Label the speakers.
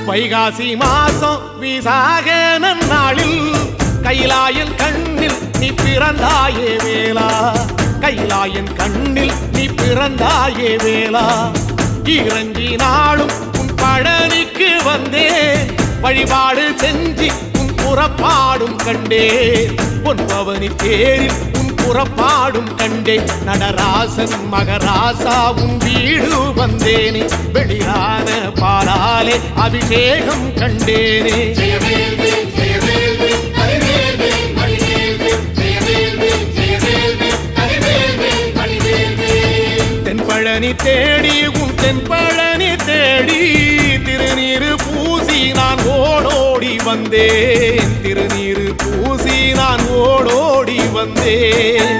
Speaker 1: வைகாசி மாசம் விசாக நன்னாளில் கைலாயன் கண்ணில் நீ பிறந்தாயே வேளா, கைலாயன் கண்ணில் நீ பிறந்தாயே வேளா. இறங்கி நாளும் உன் பழனிக்கு வந்தே, வழிபாடு செஞ்சு உன் புறப்பாடும் கண்டே. பொன்பவனி தேரில் உன் புறப்பாடும் கண்டே. நடராசன் மகராசா உன் வீடு வந்தேனே, வெளியான பாலாலே அபிஷேகம் கண்டேனே. தென்பழனி தேடி உன் தென்பழனி தேடி, திருநீரு பூசி நான் ஓடோடி வந்தேன், திருநீரு பூசி நான் ஓடோடி வந்தேன்.